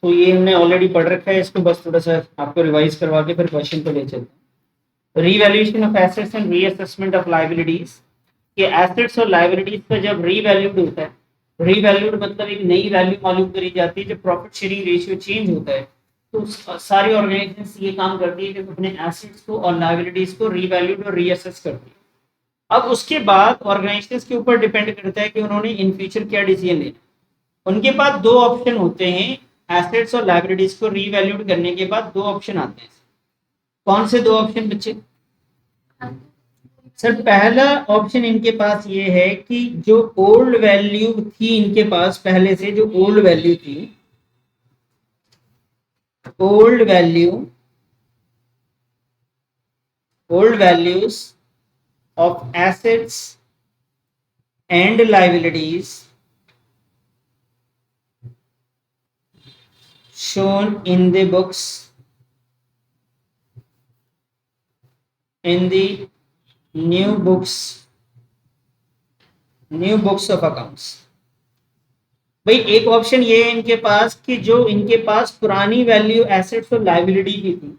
तो ये हमने ऑलरेडी पढ़ रखा है, इसको बस थोड़ा सा आपको रिवाइज करवा के फिर क्वेश्चन पे ले चलते हैं। Revaluation of assets and reassessment of liabilities. ये एसेट्स और लायबिलिटीज का जब रीवैल्यूड होता है, रीवैल्यूड मतलब एक नई वैल्यू मालूम करी जाती है, जब प्रॉफिट शेयरिंग रेशियो चेंज होता है तो सारी ऑर्गेनाइजेशंस ये काम करती है कि अपने एसेट्स को और लायबिलिटीज को रीवैल्यूड और रीअसेस करती है। अब उसके बाद ऑर्गेनाइजेशंस के ऊपर डिपेंड करता है कि उन्होंने इन फ्यूचर क्या डिसीजन लेना। उनके पास दो ऑप्शन होते हैं, एसेट्स और लायबिलिटीज को रीवैल्यूड करने के बाद दो ऑप्शन आते हैं। कौन से दो ऑप्शन बच्चे? सर पहला ऑप्शन इनके पास ये है कि जो ओल्ड वैल्यू थी इनके पास पहले से, जो ओल्ड वैल्यू थी, old values of assets and liabilities shown in the books in the new books of accounts। भाई एक ऑप्शन ये है इनके पास कि जो इनके पास पुरानी वैल्यू एसेट्स और लायबिलिटी की थी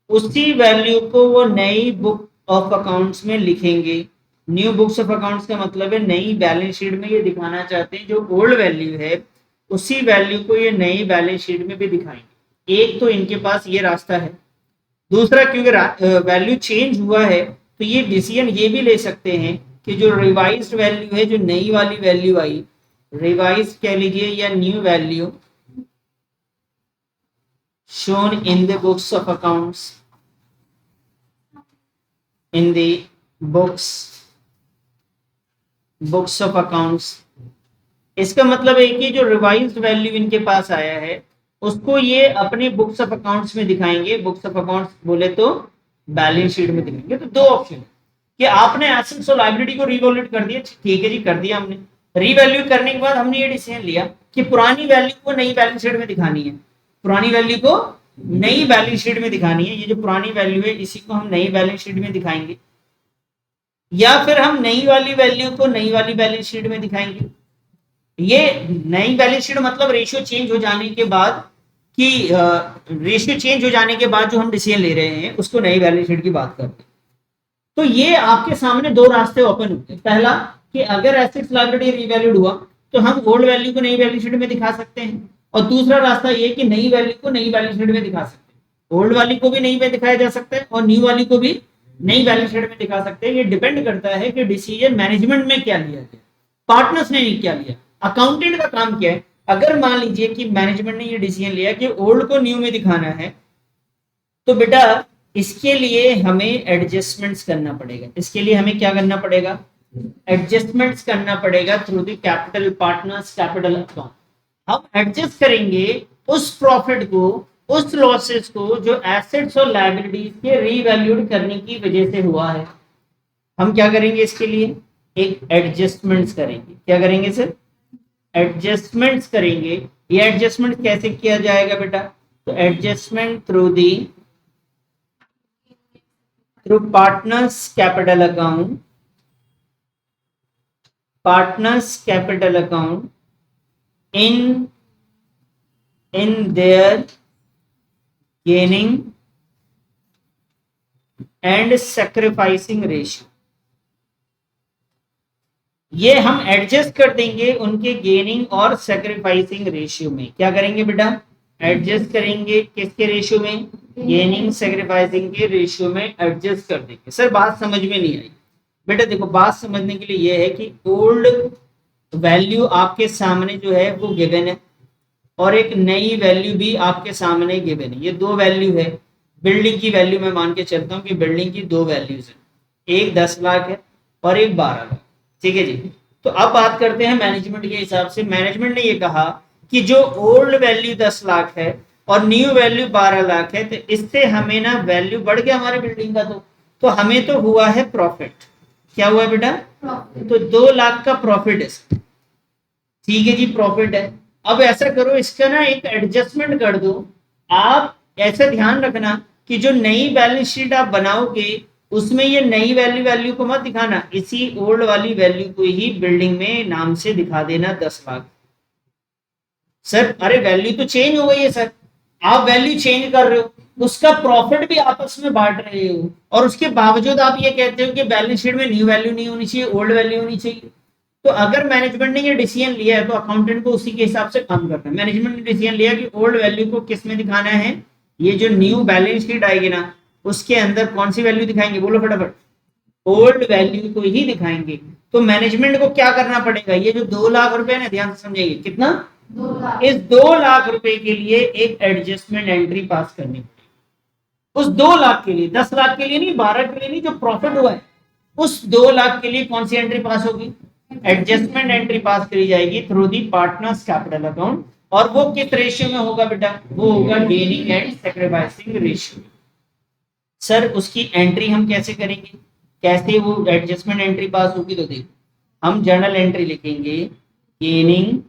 उसी वैल्यू को वो नई बुक ऑफ अकाउंट्स में लिखेंगे। न्यू बुक्स ऑफ अकाउंट्स का मतलब है नई बैलेंस शीट में ये दिखाना चाहते हैं जो ओल्ड वैल्यू है उसी वैल्यू को ये नई बैलेंस शीट में भी दिखाएंगे। एक तो इनके पास ये रास्ता है। दूसरा, क्योंकि वैल्यू चेंज हुआ है तो ये डिसीजन ये भी ले सकते हैं कि जो रिवाइज्ड वैल्यू है, जो नई वाली वैल्यू आई, रिवाइज कह लीजिए या new value shown in the books of accounts, in the books of accounts, इसका मतलब है कि जो रिवाइज्ड वैल्यू इनके पास आया है उसको ये अपने बुक्स ऑफ अकाउंट्स में दिखाएंगे। बुक्स ऑफ अकाउंट्स बोले तो बैलेंस शीट में दिखाएंगे। तो दो ऑप्शन है कि आपने एसेट्स और लायबिलिटी को रिवैल्यूएट कर दिया, ठीक है जी, कर दिया हमने। रिवैल्यू करने के बाद हमने ये डिसीजन लिया कि पुरानी वैल्यू को नई बैलेंस शीट में दिखानी है, पुरानी वैल्यू को नई बैलेंस शीट में दिखानी है। ये जो पुरानी वैल्यू है इसी को हम नई बैलेंस शीट में दिखाएंगे, या फिर हम नई वाली वैल्यू को नई वाली बैलेंस शीट में दिखाएंगे। ये नई बैलेंस शीट मतलब रेशियो चेंज हो जाने के बाद कि रेशियो चेंज हो जाने के बाद जो हम डिसीजन ले रहे हैं उसको नई बैलेंस शीट की बात करते हैं। तो ये आपके सामने दो रास्ते ओपन होते हैं। पहला कि अगर एसेट्स लायबिलिटी रीवैल्यूड हुआ तो हम ओल्ड वैल्यू को नई बैलेंस शीट में दिखा सकते हैं, और दूसरा रास्ता ये कि नई वैल्यू को नई बैलेंस शीट में दिखा सकते हैं। ओल्ड वाली को भी नई में दिखाया जा सकता है और न्यू वाली को भी नई बैलेंस शीट में दिखा सकते हैं। ये डिपेंड करता है कि डिसीजन मैनेजमेंट में क्या लिया गया, पार्टनर्स ने क्या लिया, अकाउंटेंट का काम क्या है। अगर मान लीजिए कि मैनेजमेंट ने ये डिसीजन लिया कि ओल्ड को न्यू में दिखाना है तो बेटा इसके लिए हमें एडजस्टमेंट्स करना पड़ेगा। इसके लिए हमें क्या करना पड़ेगा? एडजस्टमेंट्स करना पड़ेगा through the capital partners capital account. हम एडजस्ट करेंगे उस प्रॉफिट को, उस लॉसेस को जो एसेट्स और लायबिलिटीज के रीवैल्यूड करने की वजह से हुआ है। हम क्या करेंगे? इसके लिए एक एडजस्टमेंट्स करेंगे। क्या करेंगे सर? एडजस्टमेंट्स करेंगे। ये एडजस्टमेंट कैसे किया जाएगा बेटा? तो adjustment through partners capital account, partners capital account in their gaining and sacrificing ratio। ये हम एडजस्ट कर देंगे उनके गेनिंग और सैक्रिफाइसिंग रेशियो में। क्या करेंगे बेटा? एडजस्ट करेंगे किसके रेशियो में? गेनिंग सैक्रिफाइसिंग के रेशियो में एडजस्ट कर देंगे। सर बात समझ में नहीं आई। बेटा देखो, बात समझने के लिए यह है कि ओल्ड वैल्यू आपके सामने जो है वो गिवन है और एक नई वैल्यू भी आपके सामने गिवन है। ये दो वैल्यू है। बिल्डिंग की वैल्यू मैं मान के चलता हूँ कि बिल्डिंग की दो वैल्यूज है, एक 10 लाख है और एक 12 लाख। ठीक है जी। तो अब बात करते हैं मैनेजमेंट के हिसाब से। मैनेजमेंट ने ये कहा कि जो ओल्ड वैल्यू 10 लाख है और न्यू वैल्यू 12 लाख है, तो इससे हमें ना वैल्यू बढ़ गया हमारे बिल्डिंग का, तो हमें तो हुआ है प्रॉफिट। क्या हुआ बेटा? तो 2 लाख का प्रॉफिट है। ठीक है जी, प्रॉफिट है। अब ऐसा करो, इसका ना एक एडजस्टमेंट कर दो। आप ऐसा ध्यान रखना कि जो नई बैलेंस शीट आप बनाओगे उसमें ये नई वैल्यू को मत दिखाना, इसी ओल्ड वाली वैल्यू को ही बिल्डिंग में नाम से दिखा देना 10 लाख। सर अरे वैल्यू तो चेंज हो गई है सर, आप वैल्यू चेंज कर रहे हो, उसका प्रॉफिट भी आपस में बांट रहे हो, और उसके बावजूद आप ये कहते हो कि बैलेंस शीट में न्यू वैल्यू नहीं होनी चाहिए, ओल्ड वैल्यू होनी चाहिए। तो अगर मैनेजमेंट ने ये डिसीजन लिया है तो अकाउंटेंट को उसी के हिसाब से काम करना है। मैनेजमेंट ने डिसीजन लिया कि ओल्ड वैल्यू को किस में दिखाना है, ये जो न्यू बैलेंस शीट आएगी ना उसके अंदर कौन सी वैल्यू दिखाएंगे, बोलो फटाफट, ओल्ड वैल्यू को ही दिखाएंगे। तो मैनेजमेंट को क्या करना पड़ेगा, ये जो 2 लाख रुपए ना, ध्यान से समझिए, कितना, 2 लाख, इस 2 लाख रुपए के लिए एक एडजस्टमेंट एंट्री पास करनी पड़ेगी। उस 2 लाख के लिए, 10 लाख के लिए नहीं, 12 के लिए नहीं, जो प्रॉफिट हुआ है उस 2 लाख के लिए कौन सी एंट्री पास होगी, एडजस्टमेंट एंट्री पास करी जाएगी through the partners capital account. और वो किस रेशियो में होगा बेटा, वो होगा gaining and sacrificing ratio. Sir उसकी एंट्री हम कैसे करेंगे, कैसे वो एडजस्टमेंट एंट्री पास होगी, तो देखो हम जर्नल एंट्री लिखेंगे, gaining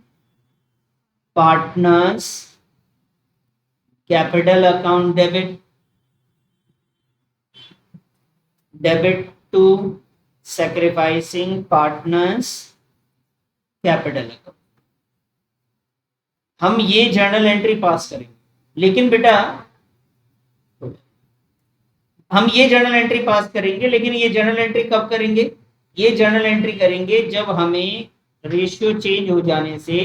partners capital account debit to sacrificing partners capital account. हम ये जर्नल एंट्री पास करेंगे, लेकिन बेटा हम ये जर्नल एंट्री पास करेंगे, लेकिन ये जर्नल एंट्री कब करेंगे, ये जर्नल एंट्री करेंगे जब हमें रेशियो चेंज हो जाने से,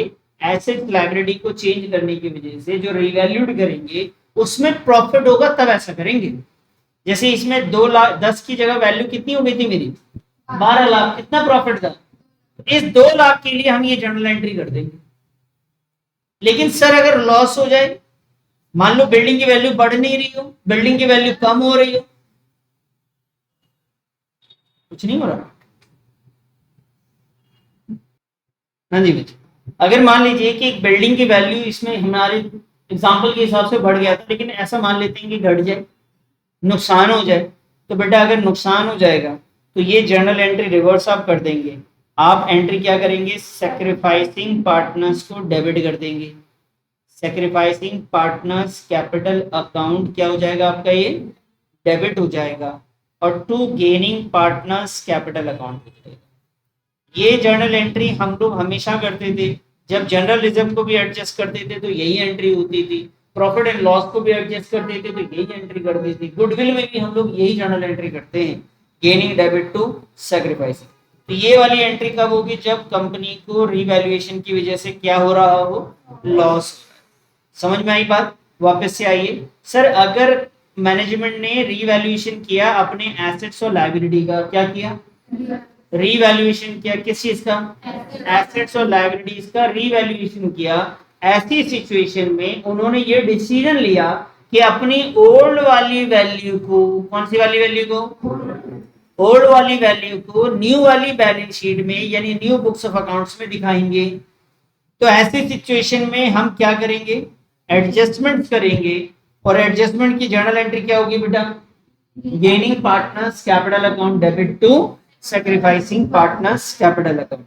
एसेट लायबिलिटी को चेंज करने की वजह से जो रिवैल्यूड करेंगे उसमें प्रॉफिट होगा, तब ऐसा करेंगे। जैसे इसमें 2 लाख 10 की जगह वैल्यू कितनी हो गई थी मेरी, 12 लाख, कितना प्रॉफिट था, इस 2 लाख के लिए हम ये जर्नल एंट्री कर देंगे। लेकिन सर अगर लॉस हो जाए, मान लो बिल्डिंग की वैल्यू बढ़ नहीं रही हो, बिल्डिंग की वैल्यू कम हो रही हो, कुछ नहीं हो रहा, हाँ जी बच्चे, अगर मान लीजिए कि एक बिल्डिंग की वैल्यू इसमें हमारे एग्जांपल के हिसाब से बढ़ गया था, लेकिन ऐसा मान लेते हैं कि घट जाए, नुकसान हो जाए, तो बेटा अगर नुकसान हो जाएगा तो ये जर्नल एंट्री रिवर्स आप कर देंगे। आप एंट्री क्या करेंगे, सैक्रिफाइसिंग पार्टनर्स को डेबिट कर देंगे, सैक्रिफाइसिंग पार्टनर्स कैपिटल अकाउंट क्या हो जाएगा आपका, ये डेबिट हो जाएगा, और to gaining partners capital account हो जाएगा। ये जर्नल एंट्री हम लोग हमेशा करते थे, जब जनरल रिजर्व को भी एडजस्ट करते थे तो यही एंट्री होती थी, प्रॉफिट एंड लॉस को भी एडजस्ट करते थे तो यही एंट्री करते थे, गुडविल में भी हम लोग यही जर्नल एंट्री करते हैं, गेनिंग डेबिट टू सैक्रिफाइसिंग। तो ये वाली एंट्री कब होगी, जब कंपनी को रीवैल्यूएशन की वजह से क्या हो रहा हो, लॉस। समझ में आई बात, वापस से आइए। सर अगर मैनेजमेंट ने रीवैल्यूएशन किया अपने एसेट्स और लायबिलिटी का, क्या किया, रीवैल्यूएशन किया, किस चीज का, एसेट्स और लायबिलिटीज का रीवैल्यूएशन किया, ऐसी सिचुएशन में उन्होंने ये डिसीजन लिया कि अपनी ओल्ड वाली वैल्यू को, कौन सी वाली वैल्यू को, ओल्ड वाली वैल्यू को न्यू वाली बैलेंस शीट में यानी न्यू बुक्स ऑफ अकाउंट्स में दिखाएंगे। तो ऐसी सिचुएशन में हम क्या करेंगे, एडजस्टमेंट करेंगे, और एडजस्टमेंट की जर्नल एंट्री क्या होगी बेटा, gaining partners capital account debit to sacrificing partners capital account.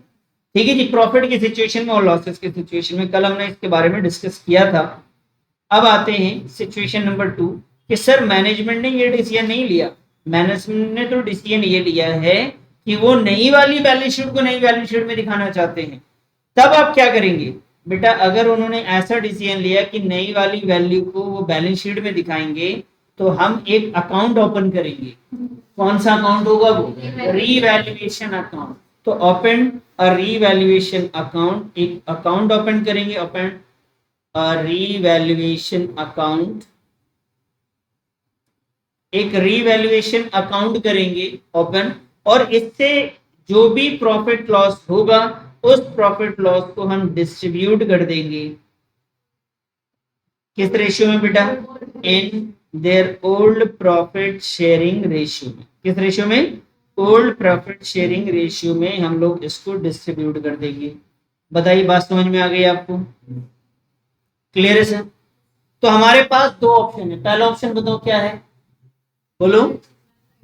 ठीक है जी, प्रॉफिट की सिचुएशन में और लॉसेस की सिचुएशन में कल हमने इसके बारे में डिस्कस किया था। अब आते हैं सिचुएशन नंबर 2 कि सर मैनेजमेंट ने ये डिसीजन नहीं लिया, मैनेजमेंट ने तो डिसीजन ये लिया है कि वो नई वाली बैलेंस शीट को नई बैलेंस शीट में दिखाना चाहते हैं। तब आप क्या करेंगे बेटा, अगर उन्होंने ऐसा डिसीजन लिया कि नई वाली वैल्यू को वो बैलेंस शीट में दिखाएंगे तो हम एक अकाउंट ओपन करेंगे। कौन सा अकाउंट होगा वो, रीवैल्यूएशन अकाउंट। तो ओपन अ रीवैल्यूएशन अकाउंट, एक अकाउंट ओपन करेंगे, ओपन अ रीवैल्यूएशन अकाउंट, एक रीवैल्यूएशन अकाउंट करेंगे ओपन, और इससे जो भी प्रॉफिट लॉस होगा उस प्रॉफिट लॉस को हम डिस्ट्रीब्यूट कर देंगे, किस रेशियो में बेटा, in their old profit sharing ratio में। किस रेशियो में, ओल्ड प्रॉफिट शेयरिंग रेशियो में हम लोग इसको डिस्ट्रीब्यूट कर देंगे। बताइए बात समझ में आ गई आपको, क्लियर है सर। तो हमारे पास 2 ऑप्शन है, पहला ऑप्शन बताओ क्या है, बोलो।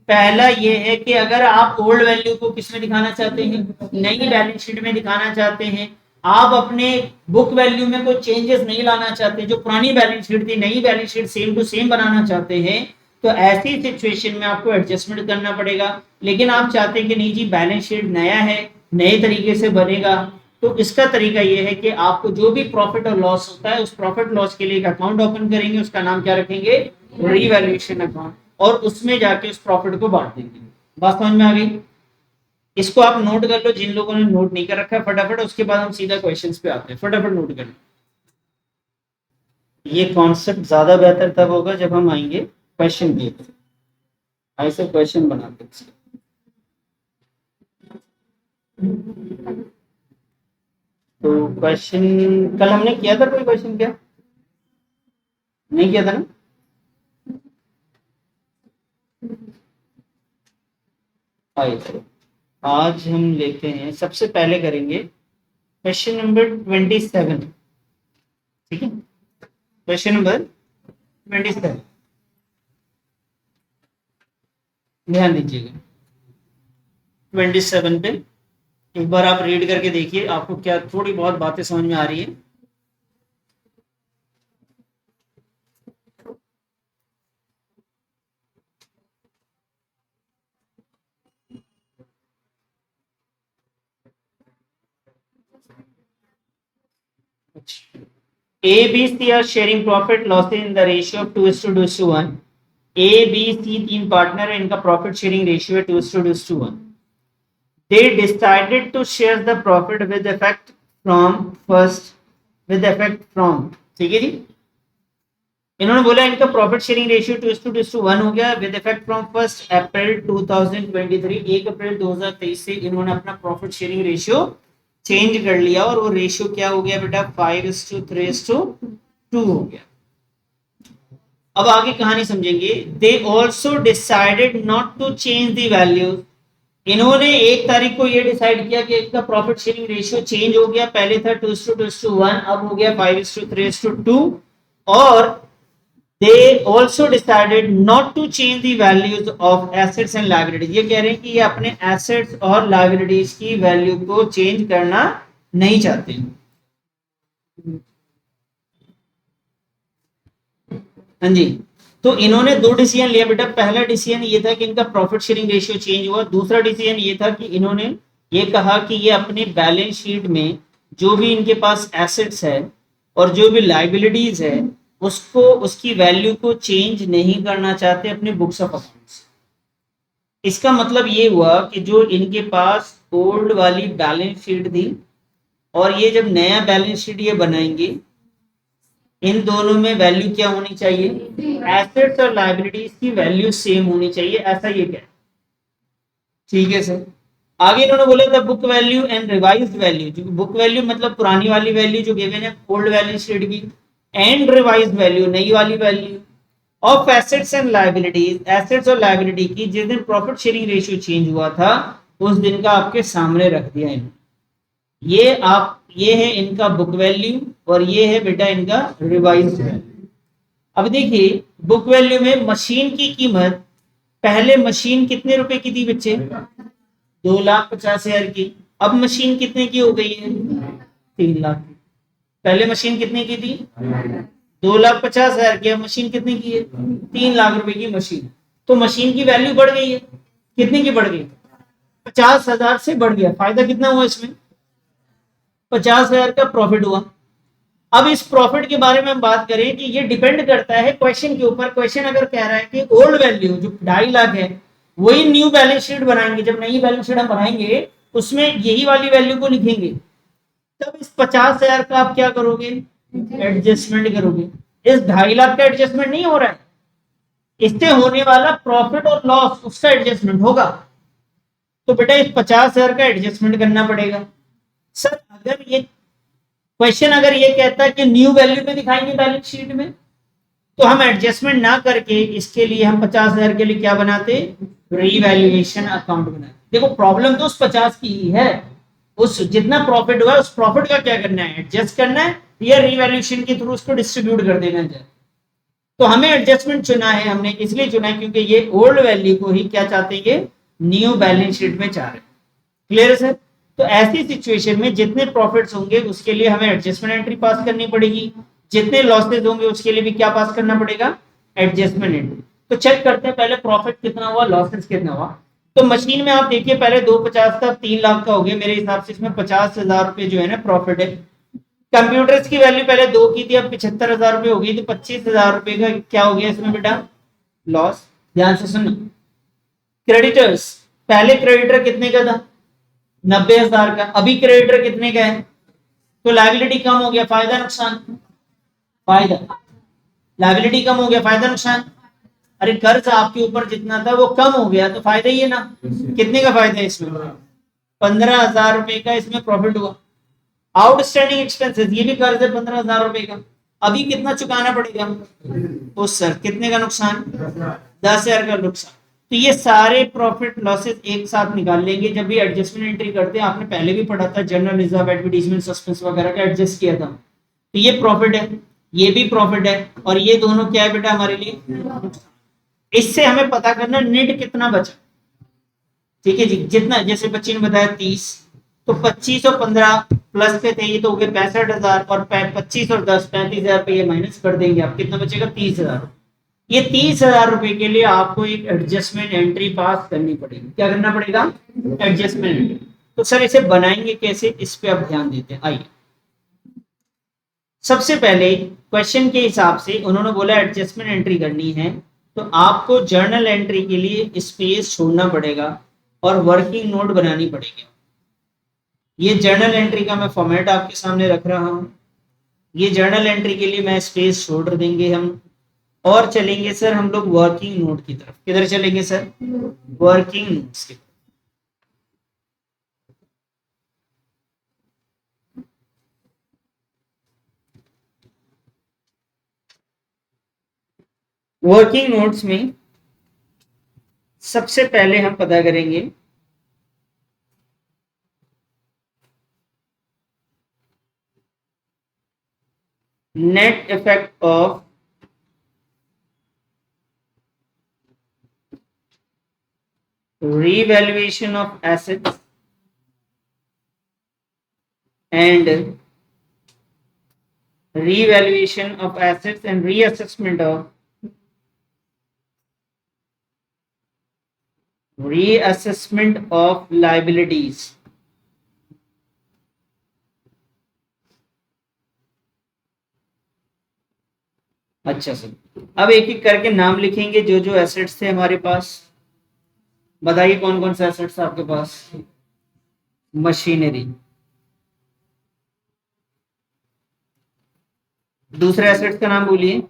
पहला ये है कि अगर आप ओल्ड वैल्यू को किस में दिखाना चाहते हैं, नई बैलेंस शीट में दिखाना चाहते हैं, आप अपने बुक वैल्यू में कोई चेंजेस नहीं लाना चाहते, जो पुरानी बैलेंस शीट थी नई balance sheet same to same बनाना चाहते हैं, तो ऐसी सिचुएशन में आपको एडजस्टमेंट करना पड़ेगा। लेकिन आप चाहते हैं कि नहीं जी बैलेंस शीट नया है, नए तरीके से बनेगा, तो इसका तरीका ये है कि आपको जो भी प्रॉफिट और लॉस होता है उस प्रॉफिट लॉस के लिए एक अकाउंट ओपन करेंगे, उसका नाम क्या रखेंगे, रीवैल्यूएशन अकाउंट, और उसमें जाके उस प्रॉफिट को बांट देंगे। बात समझ में आ गई? इसको आप नोट कर लो, जिन लोगों ने नोट नहीं कर रखा है फटाफट, उसके बाद हम सीधा क्वेश्चंस पे आते हैं, फटाफट नोट कर लो। ये कॉन्सेप्ट ज्यादा बेहतर तब होगा जब हम आएंगे क्वेश्चन पे, ऐसे क्वेश्चन बनाते हैं। तो क्वेश्चन कल हमने किया था, कोई क्वेश्चन क्या नहीं किया था ना? आइए आज हम लेते हैं, सबसे पहले करेंगे क्वेश्चन नंबर 27। ठीक है, क्वेश्चन नंबर 27 ध्यान दीजिएगा। 27 पे एक बार आप रीड करके देखिए, आपको क्या थोड़ी बहुत बातें समझ में आ रही है। A, B, C are sharing profit losses in the ratio of 2:1। A, B, C तीन पार्टनर है, इनका प्रॉफिट शेयरिंग रेशियो है 2:1। They decided to share the profit with effect from, ठीक है जी। इन्होंने बोला इनका प्रॉफिट शेयरिंग रेशियो 2:1 हो गया विद इफेक्ट फ्रॉम 1 अप्रैल 2023। 1 अप्रैल 2023 से इन्होंने अपना प्रॉफिट शेयरिंग रेशियो चेंज कर लिया, और वो रेशियो क्या हो गया बेटा, 5:3:2 हो गया। अब आगे कहानी समझेंगे। They also decided not to change the value. इन्होंने 1 तारीख को ये डिसाइड किया कि इनका प्रॉफिट शेयरिंग रेशियो चेंज हो गया, पहले था 2:1, अब हो गया 5:3:2। और they also decided not to change the values of assets and liabilities। ये कह रहे हैं कि ये अपने assets और liabilities की वैल्यू को चेंज करना नहीं चाहते। हाँ जी, तो इन्होंने 2 डिसीजन लिया बेटा। पहला डिसीजन ये था कि इनका प्रॉफिट शेयरिंग रेशियो चेंज हुआ। दूसरा डिसीजन ये था कि इन्होंने ये कहा कि ये अपने बैलेंस शीट में जो भी इनके पास एसेट्स है और जो भी लाइबिलिटीज है उसको, उसकी वैल्यू को चेंज नहीं करना चाहते अपने बुक्स ऑफ अकाउंट्स। इसका मतलब ये हुआ कि जो इनके पास ओल्ड वाली बैलेंस शीट थी और ये जब नया बैलेंस शीट ये बनाएंगे, इन दोनों में वैल्यू क्या होनी चाहिए, एसेट्स और लायबिलिटीज की वैल्यू सेम होनी चाहिए, ऐसा ये कह। ठीक है सर। आगे इन्होंने बोला था book value and revised value. जो बुक वैल्यू मतलब पुरानी वाली वैल्यू जो गिवन है ओल्ड बैलेंस शीट की, एंड रिवाइज्ड वैल्यू नई वाली value of assets and liabilities, assets और लायबिलिटी की जिस दिन प्रॉफिट शेयरिंग रेशियो चेंज हुआ था उस दिन का आपके सामने रख दिया इन्होंने। ये है इनका बुक वैल्यू और ये है बेटा इनका रिवाइज्ड वैल्यू। अब देखिए बुक वैल्यू में मशीन की कीमत, पहले मशीन कितने रुपए की थी बच्चे, 2,50,000 की। अब मशीन कितने की हो गई है, 3 लाख की। पहले मशीन कितने की थी, 2,50,000 की। अब मशीन कितने की है, 3 लाख रुपए की मशीन। तो मशीन की वैल्यू बढ़ गई है, कितने की बढ़ गई, 50,000 से बढ़ गया। फायदा कितना हुआ इसमें, 50,000 का प्रॉफिट हुआ। अब इस प्रॉफिट के बारे में हम बात करें कि ये डिपेंड करता है क्वेश्चन के ऊपर। क्वेश्चन अगर कह रहा है कि ओल्ड वैल्यू जो 2.5 लाख है वही न्यू बैलेंस शीट बनाएंगे, जब नई बैलेंस शीट हम बनाएंगे उसमें यही वाली वैल्यू को लिखेंगे, तब इस 50,000 का आप क्या करोगे, एडजस्टमेंट करोगे। इस 2.5 लाख का एडजस्टमेंट नहीं हो रहा है, इससे होने वाला प्रॉफिट और लॉस उसका एडजस्टमेंट होगा। तो बेटा इस 50,000 का एडजस्टमेंट करना पड़ेगा। सर अगर ये क्वेश्चन अगर ये कहता है कि न्यू वैल्यू पे दिखाएंगे बैलेंस शीट में, तो हम एडजस्टमेंट ना करके इसके लिए हम 50,000 के लिए क्या बनाते, रीवैल्यूएशन अकाउंट बनाते। देखो प्रॉब्लम तो उस 50 की ही है, उस जितना प्रॉफिट हुआ उस प्रॉफिट का क्या करना है, एडजस्ट करना है या रीवैल्यूएशन के थ्रू उसको डिस्ट्रीब्यूट कर देना है। तो हमें एडजस्टमेंट चुना है, हमने इसलिए चुना है क्योंकि ये ओल्ड वैल्यू को ही क्या चाहते हैं, ये न्यू बैलेंस शीट में चाह रहे हैं। क्लियर है सर। तो ऐसी सिचुएशन में जितने प्रॉफिट्स होंगे उसके लिए हमें एडजस्टमेंट एंट्री पास करनी पड़ेगी, जितने लॉसेज होंगे उसके लिए भी क्या पास करना पड़ेगा, एडजस्टमेंट एंट्री। तो चेक करते हैं पहले प्रॉफिट कितना हुआ, लॉसेज कितना हुआ। तो मशीन में आप देखिए पहले 250 था, 3 लाख का हो गया, मेरे हिसाब से इसमें 50,000 रुपए जो है ना प्रॉफिट है। कंप्यूटर्स की वैल्यू पहले 2 की थी, अब 75,000 रुपए हो गई, तो 25,000 रुपए का क्या हो गया इसमें बेटा, लॉस। ध्यान से सुनो। क्रेडिटर्स, पहले क्रेडिटर कितने का था, 90,000 का, अभी क्रेडिटर कितने का है, तो लाइबिलिटी कम हो गया, फायदा नुकसान, फायदा, लाइबिलिटी कम हो गया, फायदा नुकसान। अरे कर्ज आपके ऊपर जितना था वो कम हो गया तो फायदा ही है ना। कितने का फायदा है इसमें, 15,000 रुपए का इसमें प्रॉफिट हुआ। आउटस्टैंडिंग एक्सपेंसेस, ये भी कर्ज है 15,000 रुपए का, अभी कितना चुकाना पड़ेगा, तो सर कितने का नुकसान, 10,000 का नुकसान। तो ये सारे प्रॉफिट लॉसेस एक साथ निकाल लेंगे जब भी एडजस्टमेंट एंट्री करते हैं। आपने पहले भी पढ़ा था, जनरल रिजर्व, एडवर्टीजमेंट, सस्पेंस वगैरह का एडजस्ट किया था। तो ये प्रॉफिट है, ये भी प्रॉफिट है, और ये दोनों क्या है बेटा हमारे लिए। इससे हमें पता करना नेट कितना बचा। ठीक है जी, जितना जैसे बच्ची ने बताया 30, तो 25 और 15 प्लस पे थे, ये तो हो गए 65,000, और 25 और 10 35,000 पे ये माइनस कर देंगे, आप कितना बचेगा 30,000। ये 30,000 रुपए के लिए आपको एक एडजस्टमेंट एंट्री पास करनी पड़ेगी। क्या करना पड़ेगा, एडजस्टमेंट एंट्री। तो सर इसे बनाएंगे कैसे, इस पे अब ध्यान देते हैं। आइए, सबसे पहले क्वेश्चन के हिसाब से उन्होंने बोला एडजस्टमेंट एंट्री करनी है, तो आपको जर्नल एंट्री के लिए स्पेस छोड़ना पड़ेगा और वर्किंग नोट बनानी पड़ेगी। ये जर्नल एंट्री का मैं फॉर्मेट आपके सामने रख रहा हूं। ये जर्नल एंट्री के लिए मैं स्पेस छोड़ देंगे हम, और चलेंगे सर हम लोग वर्किंग नोट की तरफ। किधर चलेंगे सर, वर्किंग नोट्स की तरफ। वर्किंग नोट्स में सबसे पहले हम पता करेंगे net effect of revaluation of assets and revaluation of assets and reassessment of liabilities। अच्छा सर, अब एक एक करके नाम लिखेंगे जो जो एसेट्स थे हमारे पास। बताइए कौन कौन से एसेट्स आपके पास, मशीनरी, दूसरे एसेट्स का नाम बोलिए,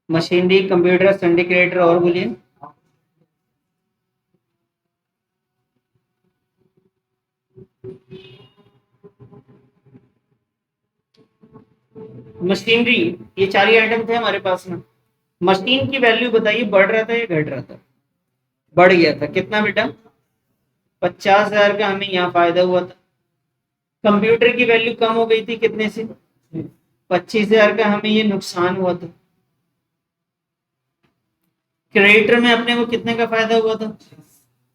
मशीनरी, कंप्यूटर, सिंडिकेटर, और बोलिए, मशीनरी। ये 4 ही आइटम थे हमारे पास में। मशीन की वैल्यू बताइए, बढ़ रहा था या घट रहा था, बढ़ गया था, कितना बेटा, 50,000 का हमें यहाँ फायदा हुआ था। कंप्यूटर की वैल्यू कम हो गई थी कितने से, 25,000 का हमें ये नुकसान हुआ था। क्रेडिटर में अपने को कितने का फायदा हुआ था,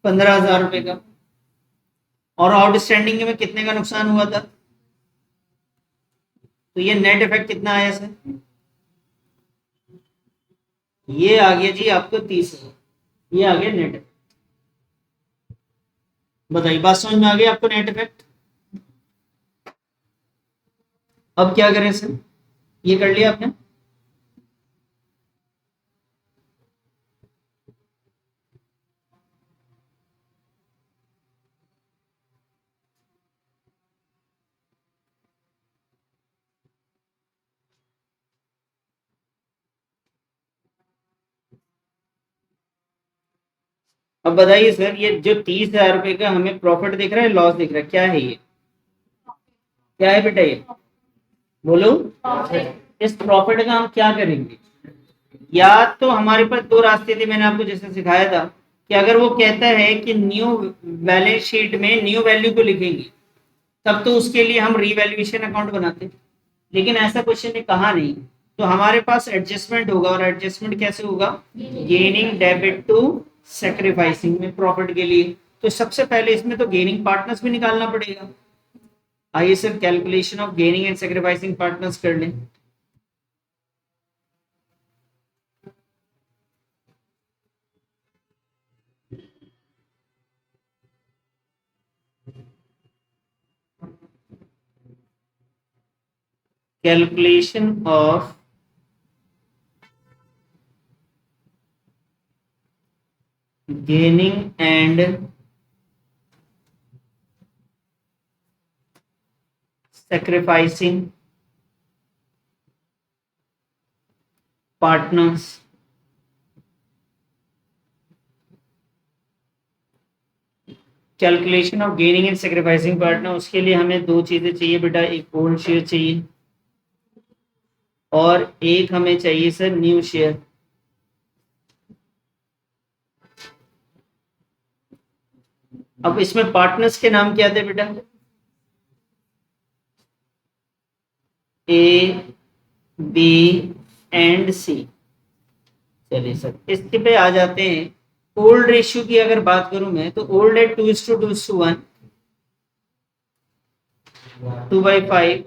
15,000 रुपए का। और आउटस्टैंडिंग में कितने का नुकसान हुआ था, तो ये नेट इफेक्ट कितना आया सर, ये आ गया जी आपको 30,000, ये आ गया नेट इफेक्ट। बताइए बात समझ में आ गई आपको, नेट इफेक्ट। अब क्या करें सर, ये कर लिया आपने। अब बताइए सर, ये जो 30,000 रुपए का हमें प्रॉफिट दिख रहा है, लॉस दिख रहा है, क्या है ये, क्या है बेटा ये, बोलो। इस प्रॉफिट का हम क्या करेंगे, या तो हमारे पास दो रास्ते थे, मैंने आपको जैसे सिखाया था कि अगर वो कहता है कि न्यू बैलेंस शीट में न्यू वैल्यू को लिखेंगे, तब तो उसके लिए हम रीवैल्यूएशन अकाउंट बनाते, लेकिन ऐसा क्वेश्चन ने कहा नहीं। तो हमारे पास एडजस्टमेंट होगा, और एडजस्टमेंट कैसे होगा, गेनिंग डेबिट टू सेक्रीफाइसिंग में प्रॉफिट के लिए। तो सबसे पहले इसमें तो गेनिंग पार्टनर्स भी निकालना पड़ेगा। आइए sir calculation of gaining and sacrificing partners कर लें। Calculation of gaining and sacrificing partners। Calculation of gaining and sacrificing partner, उसके लिए हमें दो चीजें चाहिए बेटा, एक ओल्ड शेयर चाहिए और एक हमें चाहिए सर न्यू शेयर। अब इसमें पार्टनर्स के नाम क्या थे बेटा? ए, बी एंड सी। चलिए सर इसके पे आ जाते हैं। ओल्ड रेशियो की अगर बात करूं मैं तो ओल्ड है 2:2:1, 2/5,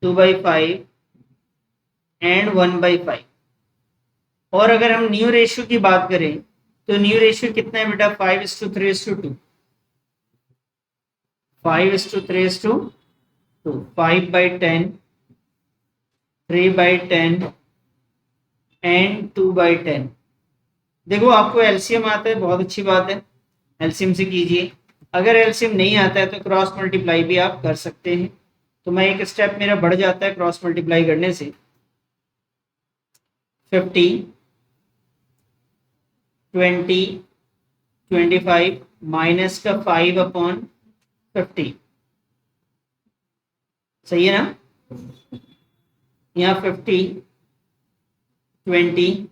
2/5 एंड 1/5। और अगर हम न्यू रेशियो की बात करें तो न्यू रेशियो कितना है बेटा? 5:3:2, 5:3:2, 5/10, 3/10 एंड 2/10। देखो आपको एलसीएम आता है, बहुत अच्छी बात है, एलसीएम से कीजिए। अगर एलसीएम नहीं आता है तो क्रॉस मल्टीप्लाई भी आप कर सकते हैं। तो मैं एक स्टेप मेरा बढ़ जाता है क्रॉस मल्टीप्लाई करने से। 50, 20, 25 माइनस का 5/50, सही है ना? यहाँ 50, 20,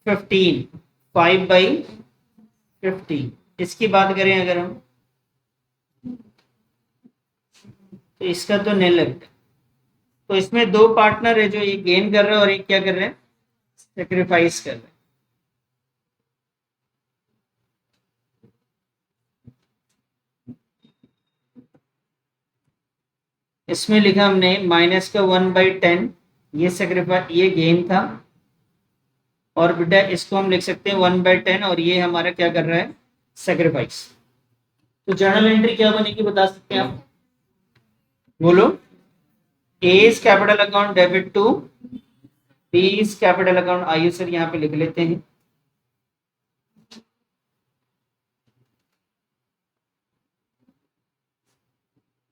15, 5/50। इसकी बात करें अगर हम तो इसका तो नहीं लगता। तो इसमें दो पार्टनर है, जो ये गेन कर रहे हैं और एक क्या कर रहे हैं? सेक्रीफाइस कर रहे हैं। इसमें लिखा हमने माइनस का 1/10, ये सेक्रीफाइस, ये गेन था। और बेटा इसको हम लिख सकते हैं 1/10 और ये हमारा क्या कर रहा है? सेक्रीफाइस। तो जर्नल एंट्री क्या बनेगी बता सकते हैं आप? बोलो। A is capital account debit to B is capital account. आइए सर यहाँ पे लिख लेते हैं।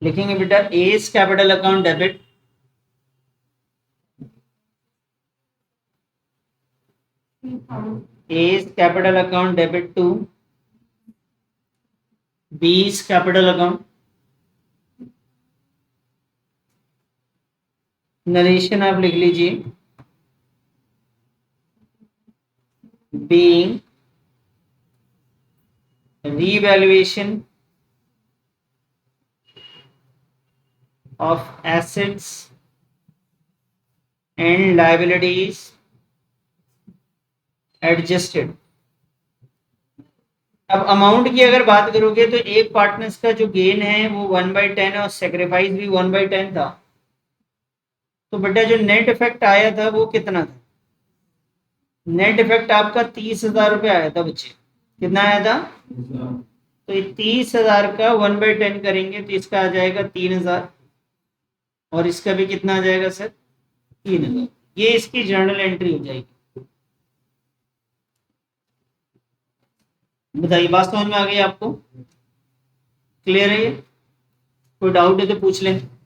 लिखेंगे बेटा A is capital account debit A is capital account debit to B is capital account। Narration आप लिख लीजिए, being revaluation of assets and liabilities adjusted। अब अमाउंट की अगर बात करोगे तो एक पार्टनर्स का जो गेन है वो 1/10 और सेक्रीफाइस भी 1/10 था। तो बेटा जो नेट इफेक्ट आया था वो कितना था? नेट इफेक्ट आपका 30,000 रुपये आया था बच्चे। कितना आया था? तो ये 30,000 का 1/10 करेंगे तो इसका आ जाएगा 3,000 और इसका भी कितना आ जाएगा सर? 3,000। ये इसकी जर्नल एंट्री हो जाएगी। बताइए बात समझ में आ गई आपको? क्लियर है ये? कोई डाउट है तो पूछ लें।